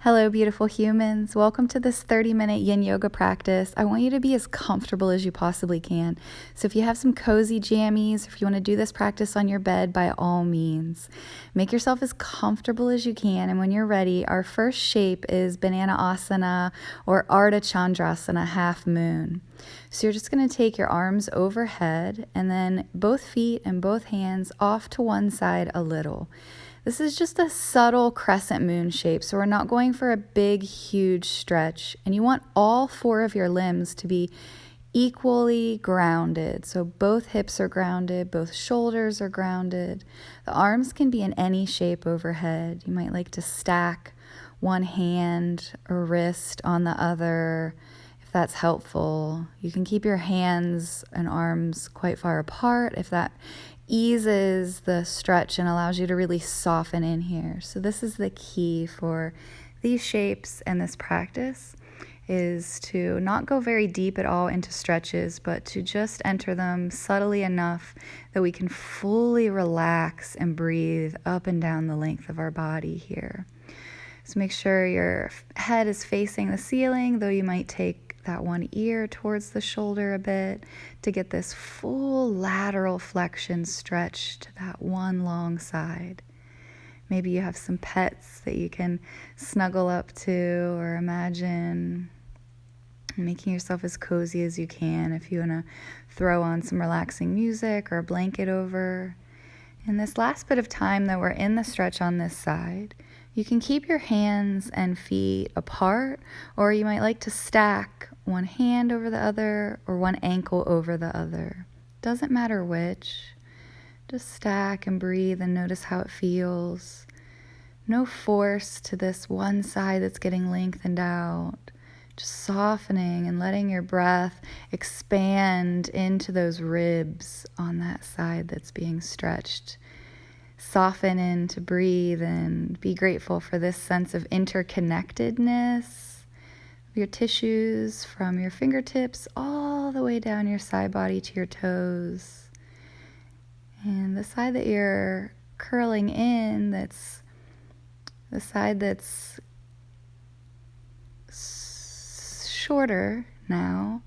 Hello, beautiful humans. Welcome to this 30-minute yin yoga practice. I want you to be as comfortable as you possibly can. So if you have some cozy jammies, if you want to do this practice on your bed, by all means, make yourself as comfortable as you can. And when you're ready, our first shape is Banana Asana or Ardha Chandrasana, half moon. So you're just going to take your arms overhead and then both feet and both hands off to one side a little. This is just a subtle crescent moon shape, so we're not going for a big, huge stretch. And you want all four of your limbs to be equally grounded. So both hips are grounded, both shoulders are grounded. The arms can be in any shape overhead. You might like to stack one hand or wrist on the other, if that's helpful. You can keep your hands and arms quite far apart if that eases the stretch and allows you to really soften in here. So this is the key for these shapes and this practice, is to not go very deep at all into stretches, but to just enter them subtly enough that we can fully relax and breathe up and down the length of our body here. So make sure your head is facing the ceiling, though you might take that one ear towards the shoulder a bit to get this full lateral flexion stretch to that one long side. Maybe you have some pets that you can snuggle up to, or imagine making yourself as cozy as you can if you want to throw on some relaxing music or a blanket over. In this last bit of time that we're in the stretch on this side, you can keep your hands and feet apart, or you might like to stack one hand over the other or one ankle over the other. Doesn't matter which. Just stack and breathe and notice how it feels. No force to this one side that's getting lengthened out. Just softening and letting your breath expand into those ribs on that side that's being stretched. Soften in to breathe and be grateful for this sense of interconnectedness of your tissues from your fingertips all the way down your side body to your toes. And the side that you're curling in, that's the side that's shorter now,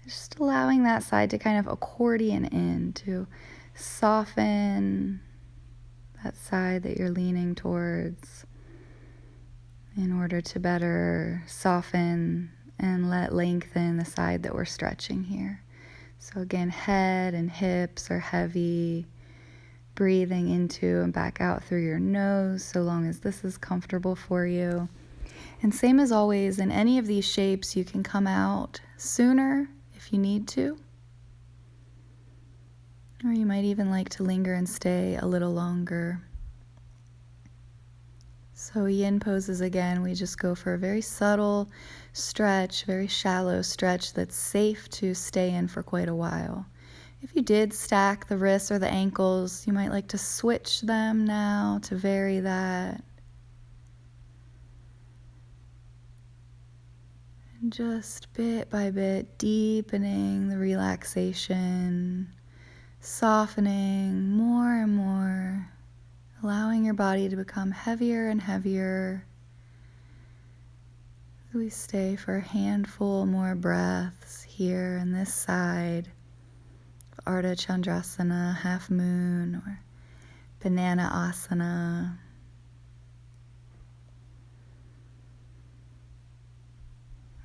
just allowing that side to kind of accordion in, to soften that side that you're leaning towards in order to better soften and let lengthen the side that we're stretching here. So again, head and hips are heavy, breathing into and back out through your nose so long as this is comfortable for you. And same as always, in any of these shapes, you can come out sooner if you need to. Or you might even like to linger and stay a little longer. So yin poses again, we just go for a very subtle stretch, very shallow stretch that's safe to stay in for quite a while. If you did stack the wrists or the ankles, you might like to switch them now to vary that. And just bit by bit, deepening the relaxation, softening more and more, allowing your body to become heavier and heavier. We stay for a handful more breaths here on this side of Ardha Chandrasana, half moon, or Banana Asana.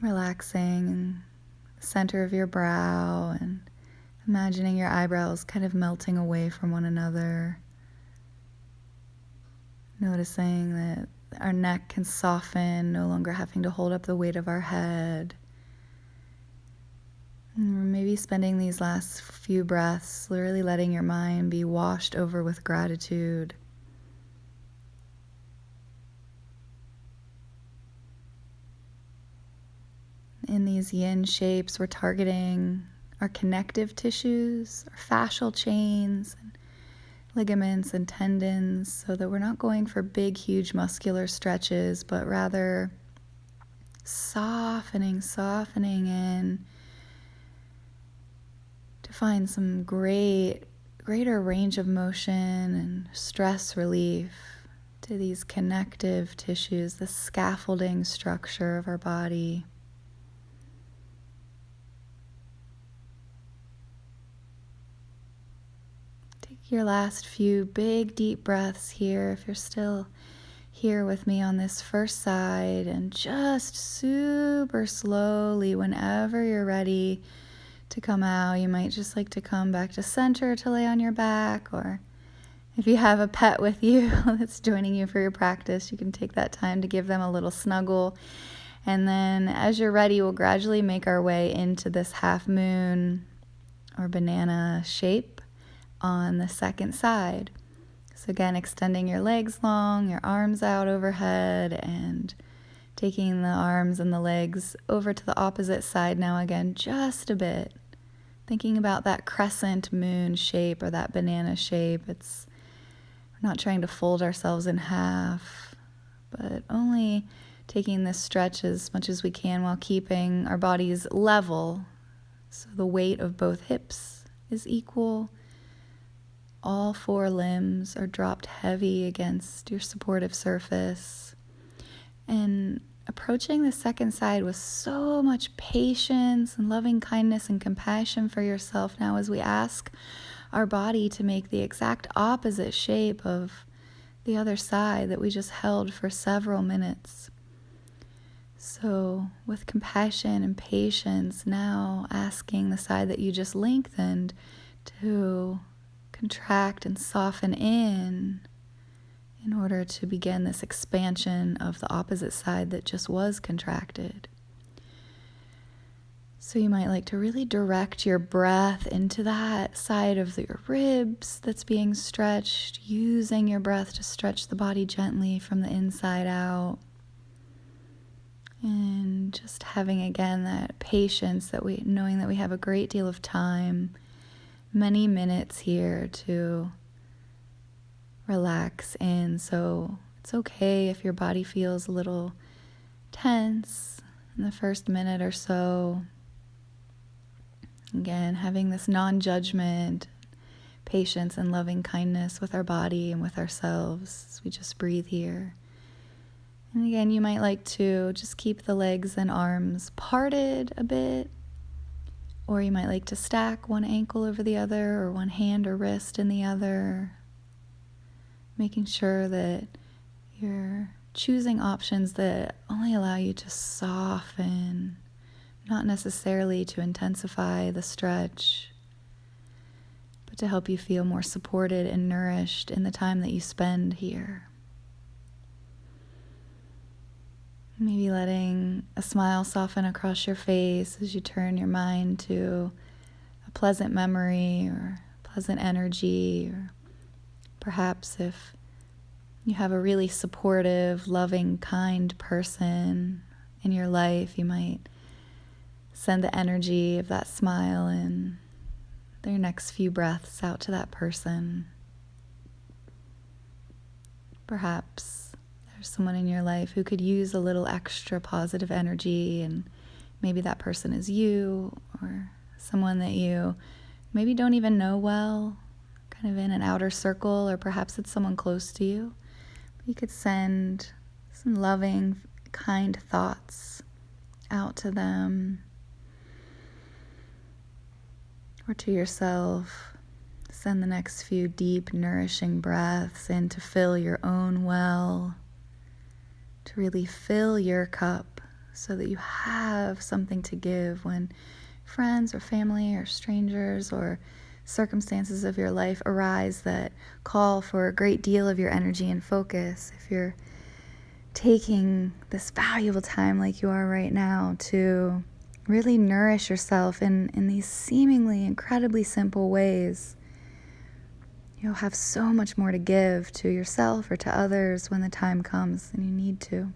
Relaxing in the center of your brow and imagining your eyebrows kind of melting away from one another. Noticing that our neck can soften, no longer having to hold up the weight of our head. And maybe spending these last few breaths really letting your mind be washed over with gratitude. In these yin shapes, we're targeting our connective tissues, our fascial chains, and ligaments and tendons, so that we're not going for big, huge muscular stretches, but rather softening in to find some greater range of motion and stress relief to these connective tissues, the scaffolding structure of our body. Take your last few big deep breaths here if you're still here with me on this first side, and just super slowly, whenever you're ready to come out, you might just like to come back to center to lay on your back, or if you have a pet with you that's joining you for your practice, you can take that time to give them a little snuggle. And then as you're ready, we'll gradually make our way into this half moon or banana shape on the second side. So again, extending your legs long, your arms out overhead, and taking the arms and the legs over to the opposite side now again, just a bit. Thinking about that crescent moon shape or that banana shape. We're not trying to fold ourselves in half, but only taking this stretch as much as we can while keeping our bodies level. So the weight of both hips is equal. All four limbs are dropped heavy against your supportive surface. And approaching the second side with so much patience and loving kindness and compassion for yourself now, as we ask our body to make the exact opposite shape of the other side that we just held for several minutes. So with compassion and patience, now asking the side that you just lengthened to contract and soften in order to begin this expansion of the opposite side that just was contracted. So you might like to really direct your breath into that side of your ribs that's being stretched, using your breath to stretch the body gently from the inside out. And just having again that patience, knowing that we have a great deal of time, many minutes here to relax in. So it's okay if your body feels a little tense in the first minute or so. Again, having this non-judgment, patience, and loving kindness with our body and with ourselves as we just breathe here. And again, you might like to just keep the legs and arms parted a bit, or you might like to stack one ankle over the other, or one hand or wrist in the other, making sure that you're choosing options that only allow you to soften, not necessarily to intensify the stretch, but to help you feel more supported and nourished in the time that you spend here. Maybe letting a smile soften across your face as you turn your mind to a pleasant memory or pleasant energy, or perhaps if you have a really supportive, loving, kind person in your life, you might send the energy of that smile and their next few breaths out to that person. Perhaps there's someone in your life who could use a little extra positive energy, and maybe that person is you, or someone that you maybe don't even know well, kind of in an outer circle, or perhaps it's someone close to you. You could send some loving, kind thoughts out to them or to yourself. Send the next few deep, nourishing breaths in to fill your own well, to really fill your cup so that you have something to give when friends or family or strangers or circumstances of your life arise that call for a great deal of your energy and focus. If you're taking this valuable time like you are right now to really nourish yourself in these seemingly incredibly simple ways, you'll have so much more to give to yourself or to others when the time comes and you need to.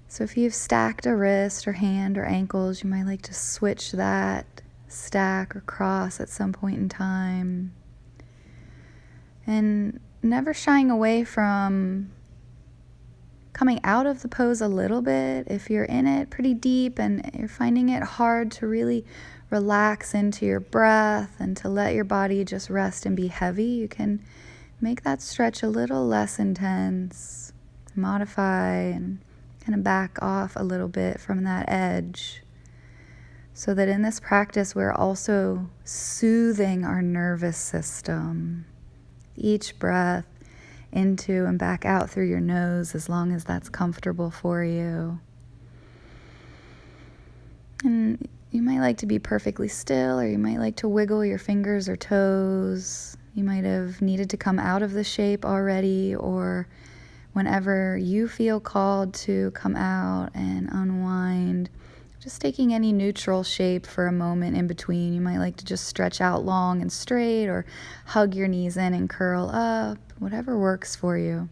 So if you've stacked a wrist or hand or ankles, you might like to switch that stack or cross at some point in time. And never shying away from coming out of the pose a little bit. If you're in it pretty deep and you're finding it hard to really relax into your breath and to let your body just rest and be heavy, you can make that stretch a little less intense, modify and kind of back off a little bit from that edge, so that in this practice we're also soothing our nervous system. Each breath into and back out through your nose, as long as that's comfortable for you. And you might like to be perfectly still, or you might like to wiggle your fingers or toes. You might have needed to come out of the shape already, or whenever you feel called to come out and unwind, just taking any neutral shape for a moment in between. You might like to just stretch out long and straight, or hug your knees in and curl up, whatever works for you.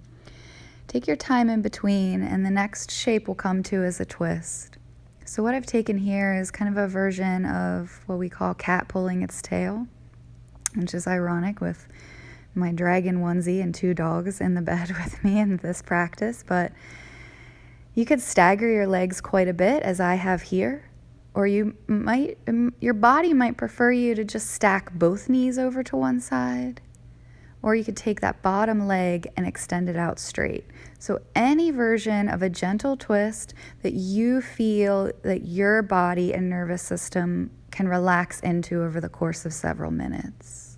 Take your time in between, and the next shape will come to as a twist. So what I've taken here is kind of a version of what we call cat pulling its tail, which is ironic with my dragon onesie and 2 dogs in the bed with me in this practice. But you could stagger your legs quite a bit, as I have here, or your body might prefer you to just stack both knees over to one side, or you could take that bottom leg and extend it out straight. So any version of a gentle twist that you feel that your body and nervous system can relax into over the course of several minutes.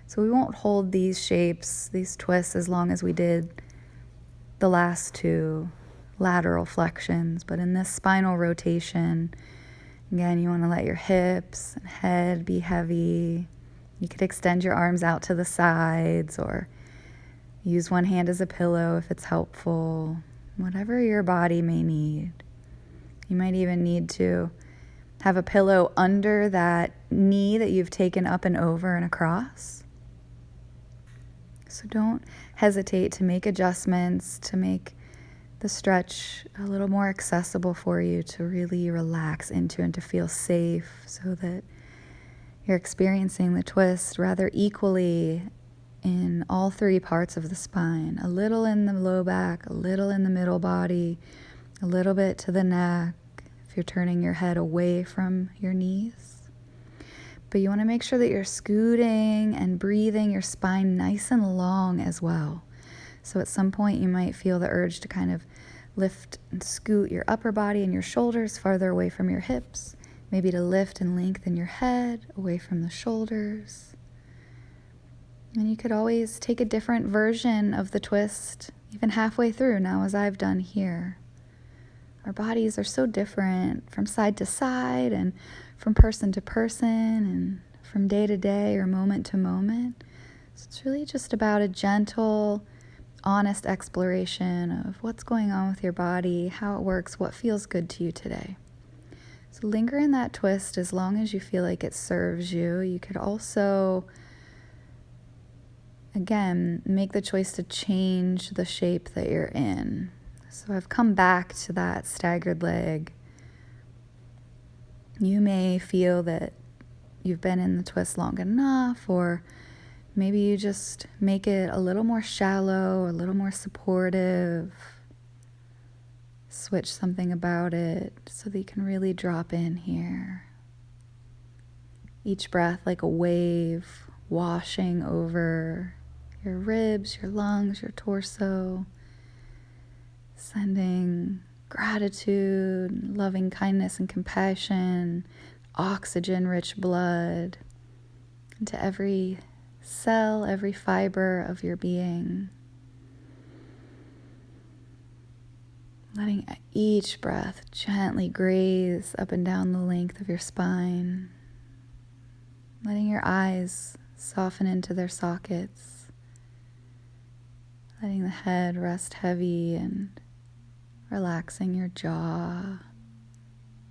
So we won't hold these shapes, these twists, as long as we did the last 2 lateral flexions. But in this spinal rotation, again, you want to let your hips and head be heavy. You could extend your arms out to the sides, or use one hand as a pillow if it's helpful, whatever your body may need. You might even need to have a pillow under that knee that you've taken up and over and across. So don't hesitate to make adjustments, to make the stretch a little more accessible for you, to really relax into and to feel safe, so that you're experiencing the twist rather equally in all 3 parts of the spine. A little in the low back, a little in the middle body, a little bit to the neck, if you're turning your head away from your knees. But you want to make sure that you're scooting and breathing your spine nice and long as well. So at some point you might feel the urge to kind of lift and scoot your upper body and your shoulders farther away from your hips. Maybe to lift and lengthen your head away from the shoulders. And you could always take a different version of the twist, even halfway through now, as I've done here. Our bodies are so different from side to side, and from person to person, and from day to day or moment to moment. So it's really just about a gentle, honest exploration of what's going on with your body, how it works, what feels good to you today. So linger in that twist as long as you feel like it serves you. You could also, again, make the choice to change the shape that you're in. So I've come back to that staggered leg. You may feel that you've been in the twist long enough, or maybe you just make it a little more shallow, or a little more supportive. Switch something about it so that you can really drop in here. Each breath like a wave washing over your ribs, your lungs, your torso, sending gratitude, loving kindness and compassion, oxygen-rich blood into every cell, every fiber of your being. Letting each breath gently graze up and down the length of your spine. Letting your eyes soften into their sockets. Letting the head rest heavy and relaxing your jaw.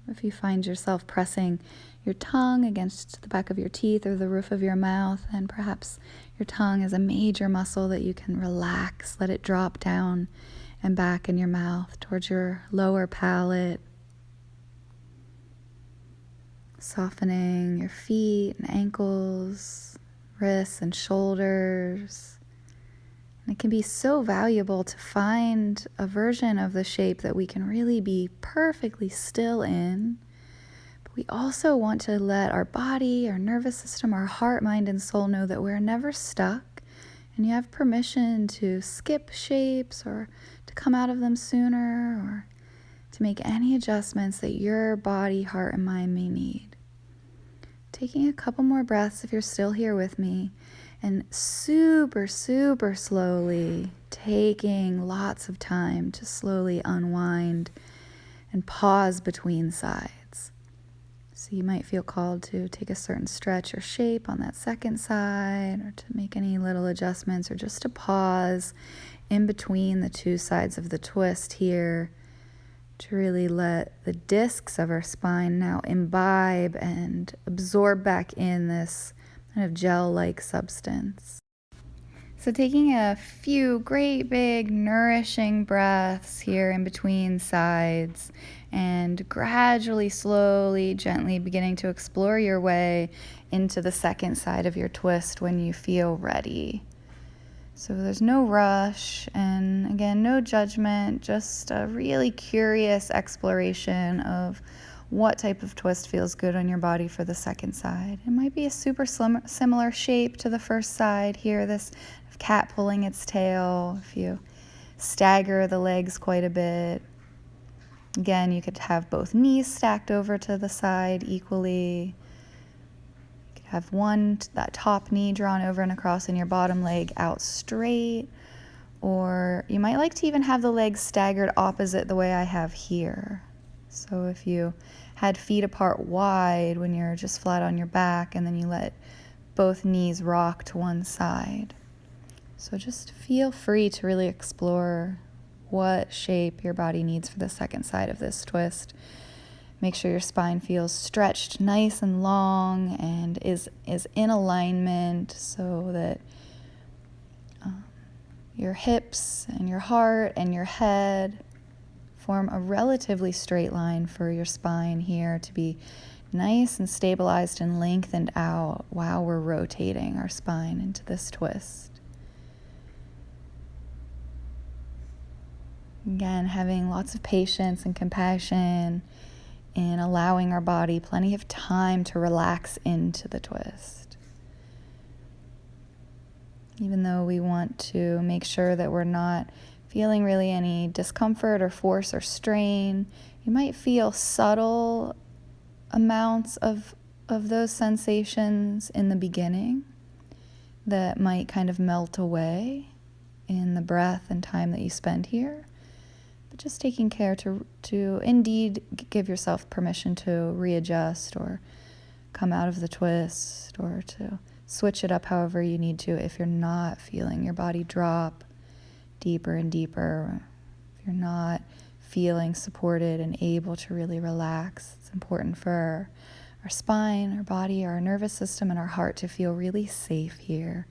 If you find yourself pressing your tongue against the back of your teeth or the roof of your mouth, then perhaps your tongue is a major muscle that you can relax. Let it drop down and back in your mouth towards your lower palate. Softening your feet and ankles, wrists and shoulders. And it can be so valuable to find a version of the shape that we can really be perfectly still in. But we also want to let our body, our nervous system, our heart, mind, and soul know that we're never stuck And you have permission to skip shapes or to come out of them sooner or to make any adjustments that your body, heart, and mind may need. Taking a couple more breaths if you're still here with me, and super, super slowly taking lots of time to slowly unwind and pause between sides. So you might feel called to take a certain stretch or shape on that second side, or to make any little adjustments, or just to pause in between the two sides of the twist here, to really let the discs of our spine now imbibe and absorb back in this kind of gel-like substance. So taking a few great big nourishing breaths here in between sides, and gradually, slowly, gently beginning to explore your way into the second side of your twist when you feel ready. So there's no rush, and again, no judgment, just a really curious exploration of what type of twist feels good on your body for the second side. It might be a super similar shape to the first side here, this cat pulling its tail. If you stagger the legs quite a bit, again, you could have both knees stacked over to the side equally. You could have that top knee drawn over and across and your bottom leg out straight. Or you might like to even have the legs staggered opposite the way I have here. So if you had feet apart wide when you're just flat on your back, and then you let both knees rock to one side. So just feel free to really explore what shape your body needs for the second side of this twist. Make sure your spine feels stretched nice and long and is in alignment, so that your hips and your heart and your head form a relatively straight line for your spine here to be nice and stabilized and lengthened out while we're rotating our spine into this twist. Again, having lots of patience and compassion in allowing our body plenty of time to relax into the twist. Even though we want to make sure that we're not feeling really any discomfort or force or strain, you might feel subtle amounts of those sensations in the beginning that might kind of melt away in the breath and time that you spend here. But just taking care to indeed give yourself permission to readjust or come out of the twist, or to switch it up however you need to if you're not feeling your body drop deeper and deeper, if you're not feeling supported and able to really relax. It's important for our spine, our body, our nervous system, and our heart to feel really safe here.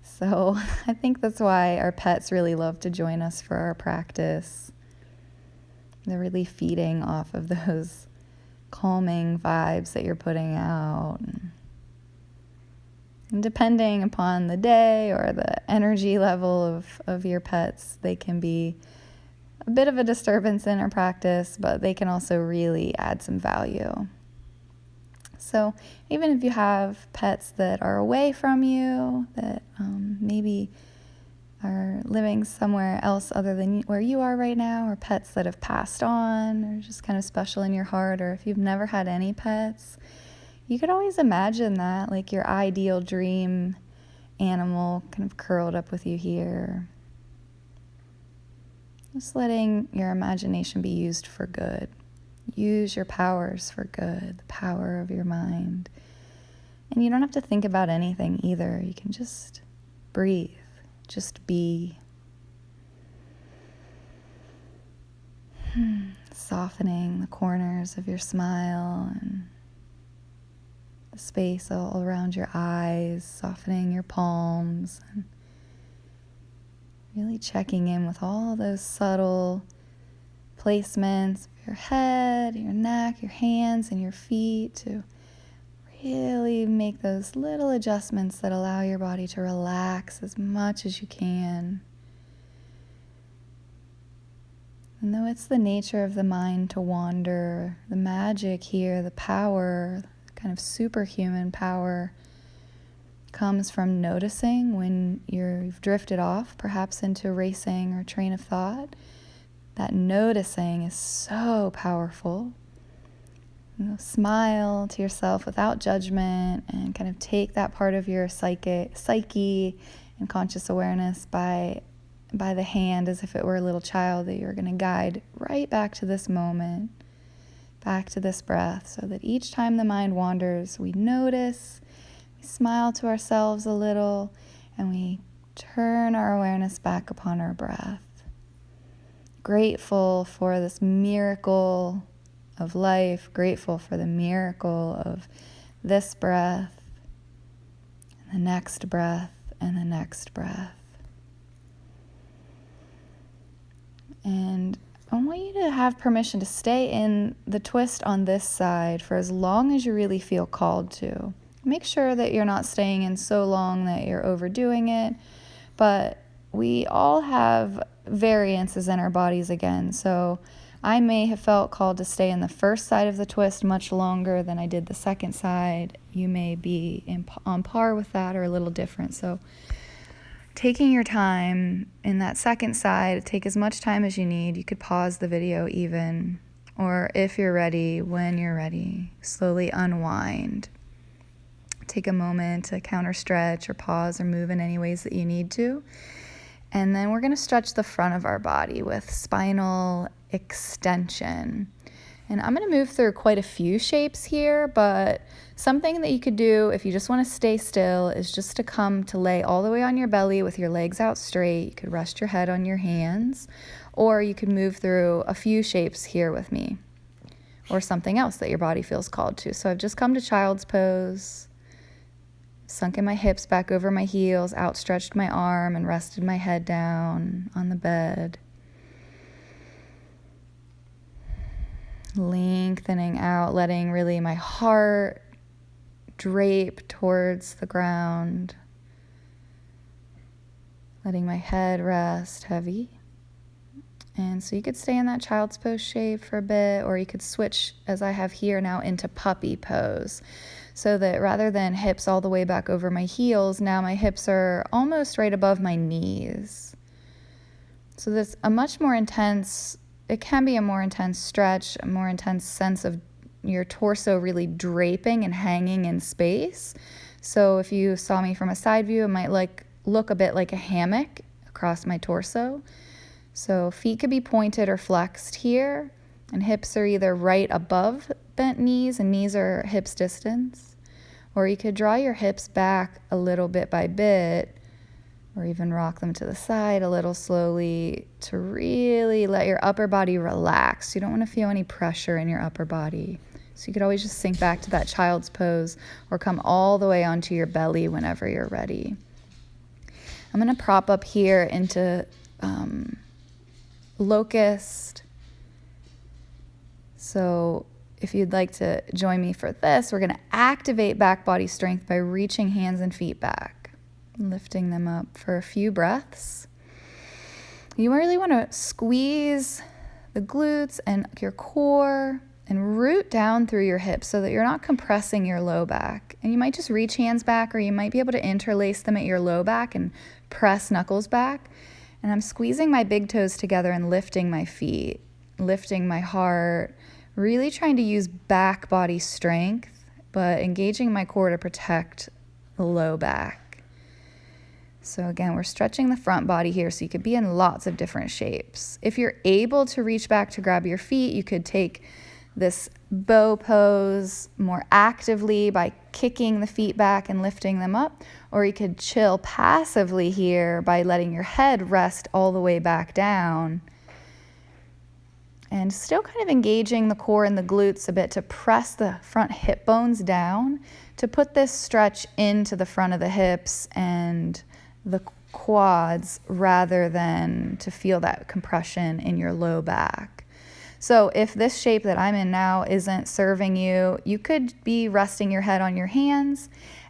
So I think that's why our pets really love to join us for our practice. They're really feeding off of those calming vibes that you're putting out. And depending upon the day or the energy level of your pets, they can be a bit of a disturbance in our practice, but they can also really add some value. So even if you have pets that are away from you, that maybe are living somewhere else other than where you are right now, or pets that have passed on, or just kind of special in your heart, or if you've never had any pets, you could always imagine that, like your ideal dream animal kind of curled up with you here. Just letting your imagination be used for good. Use your powers for good, the power of your mind. And you don't have to think about anything either. You can just breathe, just be. Softening the corners of your smile and the space all around your eyes, softening your palms, and really checking in with all those subtle placements of your head, your neck, your hands, and your feet to really make those little adjustments that allow your body to relax as much as you can. And though it's the nature of the mind to wander, the magic here, the power, kind of superhuman power comes from noticing when you've drifted off, perhaps into racing or train of thought. That noticing is so powerful. Smile to yourself without judgment and kind of take that part of your psyche and conscious awareness by the hand as if it were a little child that you're going to guide right back to this moment, back to this breath, so that each time the mind wanders, we notice, we smile to ourselves a little, and we turn our awareness back upon our breath. Grateful for this miracle of life, grateful for the miracle of this breath, and the next breath, and the next breath. And I want you to have permission to stay in the twist on this side for as long as you really feel called to. Make sure that you're not staying in so long that you're overdoing it, but we all have variances in our bodies again. So I may have felt called to stay in the first side of the twist much longer than I did the second side. You may be on par with that or a little different. So taking your time in that second side, take as much time as you need. You could pause the video even, or if you're ready, when you're ready, slowly unwind. Take a moment to counter stretch or pause or move in any ways that you need to. And then we're going to stretch the front of our body with spinal extension. And I'm going to move through quite a few shapes here, but something that you could do if you just want to stay still is just to come to lay all the way on your belly with your legs out straight. You could rest your head on your hands, or you could move through a few shapes here with me, or something else that your body feels called to. So I've just come to child's pose, sunken my hips back over my heels, outstretched my arm, and rested my head down on the bed. Lengthening out, letting really my heart drape towards the ground. Letting my head rest heavy. And so you could stay in that child's pose shape for a bit, or you could switch, as I have here now, into puppy pose. So that rather than hips all the way back over my heels, now my hips are almost right above my knees. So that's a much more intense, it can be a more intense stretch, a more intense sense of your torso really draping and hanging in space. So if you saw me from a side view, it might look a bit like a hammock across my torso. So feet could be pointed or flexed here, and hips are either right above bent knees and knees are hips distance, or you could draw your hips back a little bit by bit, or even rock them to the side a little slowly to really let your upper body relax. You don't want to feel any pressure in your upper body. So you could always just sink back to that child's pose or come all the way onto your belly whenever you're ready. I'm going to prop up here into locust. So if you'd like to join me for this, we're going to activate back body strength by reaching hands and feet back, lifting them up for a few breaths. You really want to squeeze the glutes and your core and root down through your hips so that you're not compressing your low back. And you might just reach hands back, or you might be able to interlace them at your low back and press knuckles back. And I'm squeezing my big toes together and lifting my feet, lifting my heart, really trying to use back body strength, but engaging my core to protect the low back. So again, we're stretching the front body here, so you could be in lots of different shapes. If you're able to reach back to grab your feet, you could take this bow pose more actively by kicking the feet back and lifting them up, or you could chill passively here by letting your head rest all the way back down and still kind of engaging the core and the glutes a bit to press the front hip bones down to put this stretch into the front of the hips and the quads rather than to feel that compression in your low back. So if this shape that I'm in now isn't serving you, you could be resting your head on your hands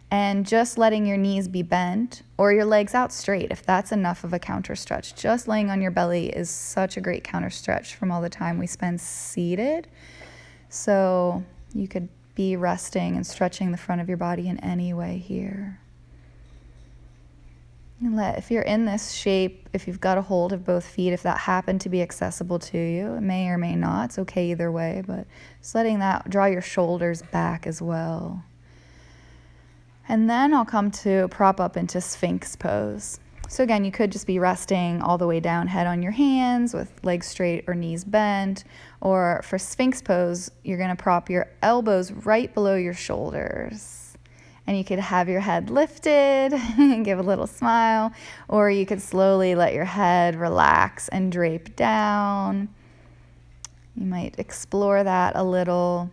and just letting your knees be bent or your legs out straight if that's enough of a counter stretch. Just laying on your belly is such a great counter stretch from all the time we spend seated. So you could be resting and stretching the front of your body in any way here. If you're in this shape, if you've got a hold of both feet, if that happened to be accessible to you, it may or may not. It's okay either way, but just letting that draw your shoulders back as well. And then I'll come to prop up into Sphinx pose. So again, you could just be resting all the way down, head on your hands with legs straight or knees bent. Or for Sphinx pose, you're going to prop your elbows right below your shoulders. And you could have your head lifted and give a little smile, or you could slowly let your head relax and drape down. You might explore that a little.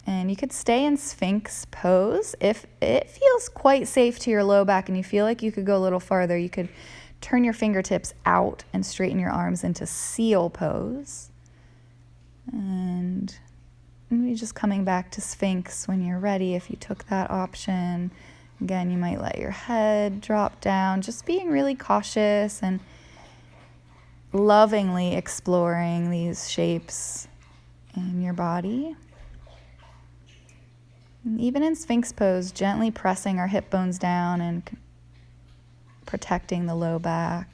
And you could stay in Sphinx pose. If it feels quite safe to your low back and you feel like you could go a little farther, you could turn your fingertips out and straighten your arms into seal pose. And maybe just coming back to Sphinx when you're ready, if you took that option. Again, you might let your head drop down, just being really cautious and lovingly exploring these shapes in your body. And even in Sphinx pose, gently pressing our hip bones down and protecting the low back.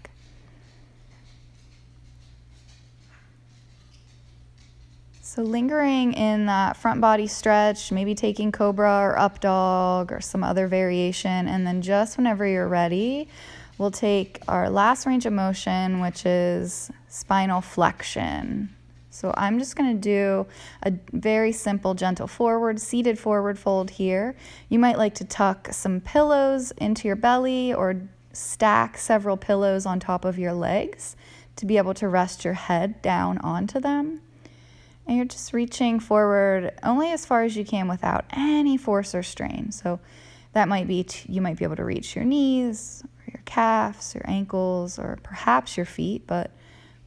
So lingering in that front body stretch, maybe taking cobra or up dog or some other variation, and then just whenever you're ready, we'll take our last range of motion, which is spinal flexion. So I'm just going to do a very simple, gentle seated forward fold here. You might like to tuck some pillows into your belly or stack several pillows on top of your legs to be able to rest your head down onto them. And you're just reaching forward only as far as you can without any force or strain. So that might be, you might be able to reach your knees, or your calves, your ankles, or perhaps your feet, but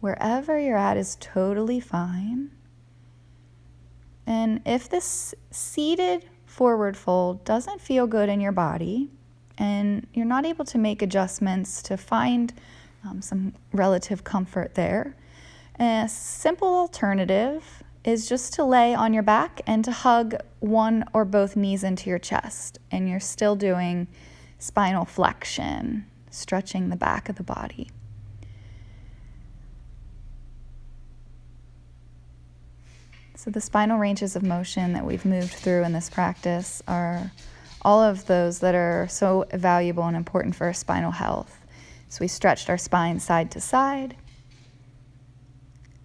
wherever you're at is totally fine. And if this seated forward fold doesn't feel good in your body, and you're not able to make adjustments to find some relative comfort there, a simple alternative is just to lay on your back and to hug one or both knees into your chest. And you're still doing spinal flexion, stretching the back of the body. So the spinal ranges of motion that we've moved through in this practice are all of those that are so valuable and important for our spinal health. So we stretched our spine side to side,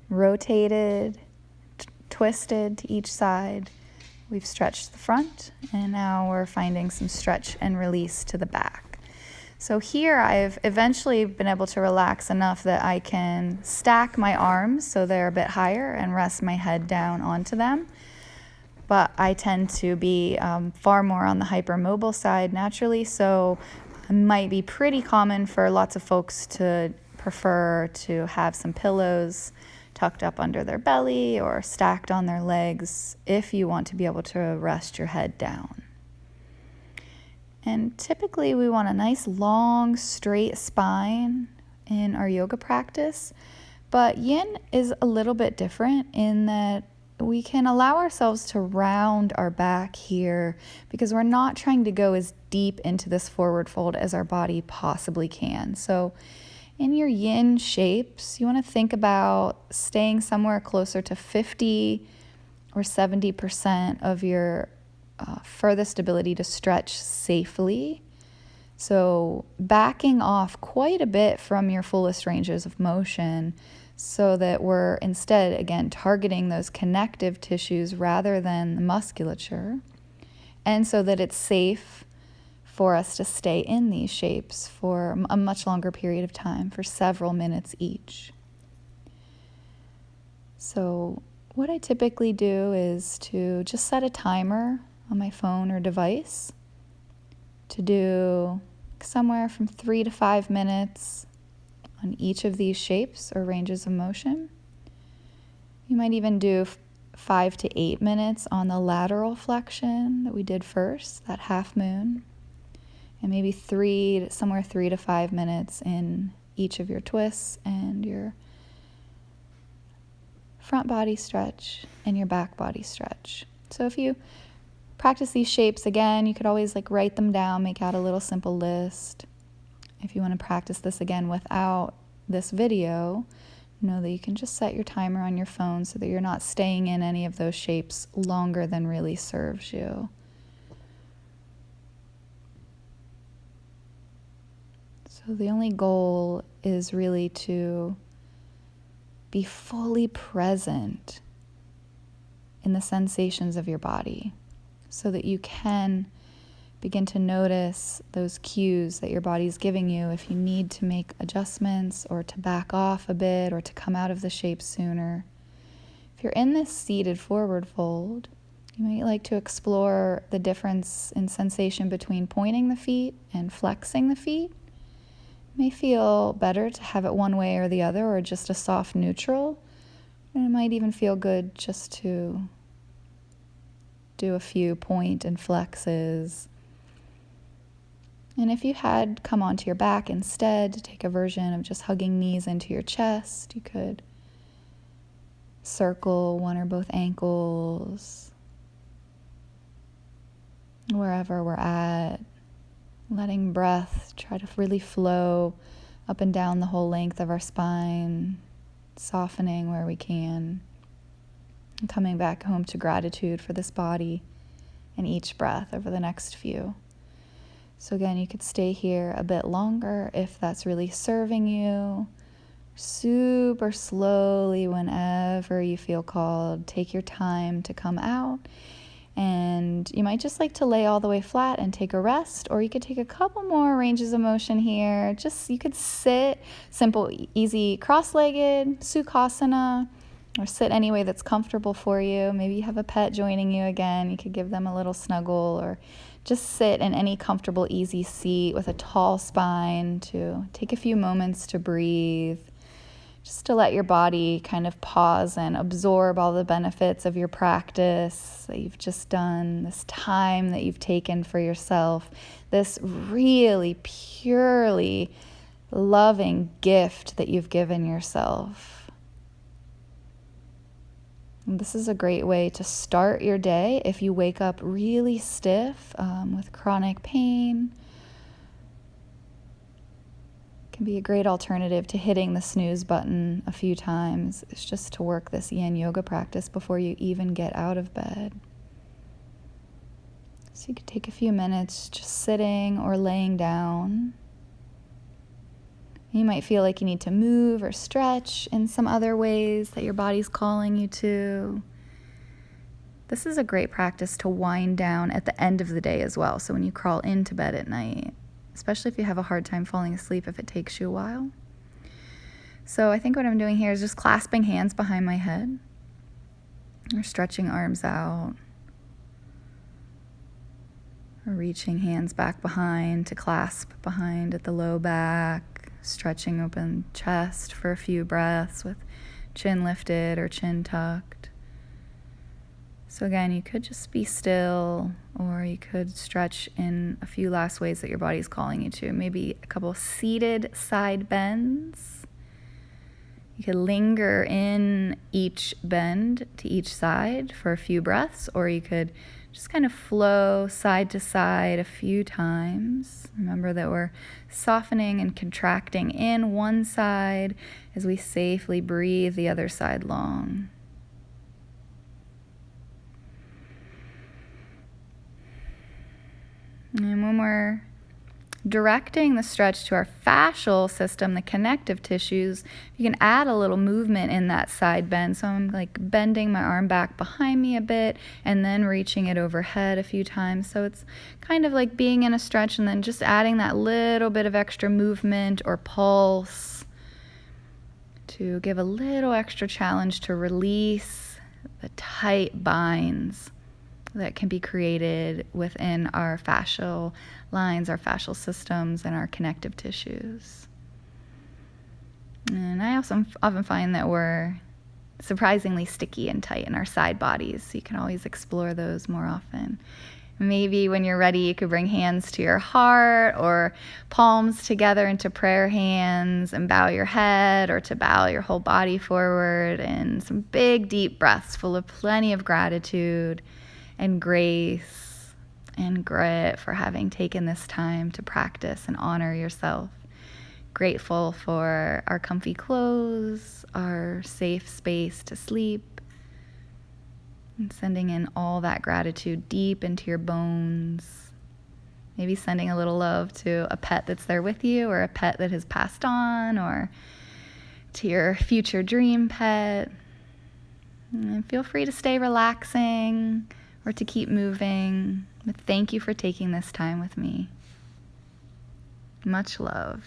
rotated, twisted to each side. We've stretched the front, and now we're finding some stretch and release to the back. So here I've eventually been able to relax enough that I can stack my arms so they're a bit higher and rest my head down onto them. But I tend to be far more on the hypermobile side naturally, so it might be pretty common for lots of folks to prefer to have some pillows tucked up under their belly or stacked on their legs if you want to be able to rest your head down. And typically we want a nice long straight spine in our yoga practice, but yin is a little bit different in that we can allow ourselves to round our back here because we're not trying to go as deep into this forward fold as our body possibly can. So in your yin shapes, you want to think about staying somewhere closer to 50 or 70% of your furthest ability to stretch safely. So backing off quite a bit from your fullest ranges of motion so that we're instead, again, targeting those connective tissues rather than the musculature, and so that it's safe for us to stay in these shapes for a much longer period of time, for several minutes each. So what I typically do is to just set a timer on my phone or device to do somewhere from 3 to 5 minutes on each of these shapes or ranges of motion. You might even do 5 to 8 minutes on the lateral flexion that we did first, that half moon. And maybe 3 to 5 minutes in each of your twists and your front body stretch and your back body stretch. So if you practice these shapes again. You could always like write them down, make out a little simple list. If you want to practice this again without this video, know that you can just set your timer on your phone so that you're not staying in any of those shapes longer than really serves you. So the only goal is really to be fully present in the sensations of your body so that you can begin to notice those cues that your body's giving you if you need to make adjustments or to back off a bit or to come out of the shape sooner. If you're in this seated forward fold, you might like to explore the difference in sensation between pointing the feet and flexing the feet. It may feel better to have it one way or the other, or just a soft neutral. And it might even feel good just to do a few point and flexes. And if you had come onto your back instead to take a version of just hugging knees into your chest, you could circle one or both ankles, wherever we're at, letting breath try to really flow up and down the whole length of our spine, softening where we can, and coming back home to gratitude for this body and each breath over the next few. So again, you could stay here a bit longer if that's really serving you. Super slowly, whenever you feel called, take your time to come out. And you might just like to lay all the way flat and take a rest, or you could take a couple more ranges of motion here. You could sit, simple, easy, cross-legged, Sukhasana, or sit any way that's comfortable for you. Maybe you have a pet joining you again. You could give them a little snuggle, or just sit in any comfortable, easy seat with a tall spine to take a few moments to breathe, just to let your body kind of pause and absorb all the benefits of your practice that you've just done, this time that you've taken for yourself, this really purely loving gift that you've given yourself. And this is a great way to start your day if you wake up really stiff with chronic pain. It can be a great alternative to hitting the snooze button a few times. It's just to work this yin yoga practice before you even get out of bed. So you could take a few minutes just sitting or laying down. You might feel like you need to move or stretch in some other ways that your body's calling you to. This is a great practice to wind down at the end of the day as well. So when you crawl into bed at night, especially if you have a hard time falling asleep if it takes you a while. So I think what I'm doing here is just clasping hands behind my head or stretching arms out, or reaching hands back behind to clasp behind at the low back. Stretching open chest for a few breaths with chin lifted or chin tucked. So again, you could just be still, or you could stretch in a few last ways that your body's calling you to. Maybe a couple seated side bends. You could linger in each bend to each side for a few breaths, or you could just kind of flow side to side a few times. Remember that we're softening and contracting in one side as we safely breathe the other side long. And when we're directing the stretch to our fascial system, the connective tissues, you can add a little movement in that side bend. So I'm like bending my arm back behind me a bit and then reaching it overhead a few times. So it's kind of like being in a stretch and then just adding that little bit of extra movement or pulse to give a little extra challenge to release the tight binds that can be created within our fascial lines, our fascial systems, and our connective tissues. And I also often find that we're surprisingly sticky and tight in our side bodies, so you can always explore those more often. Maybe when you're ready, you could bring hands to your heart or palms together into prayer hands and bow your head, or to bow your whole body forward, and some big deep breaths full of plenty of gratitude and grace. and grit for having taken this time to practice and honor yourself. Grateful for our comfy clothes, our safe space to sleep, and sending in all that gratitude deep into your bones. Maybe sending a little love to a pet that's there with you, or a pet that has passed on, or to your future dream pet. And feel free to stay relaxing or to keep moving. But thank you for taking this time with me. Much love.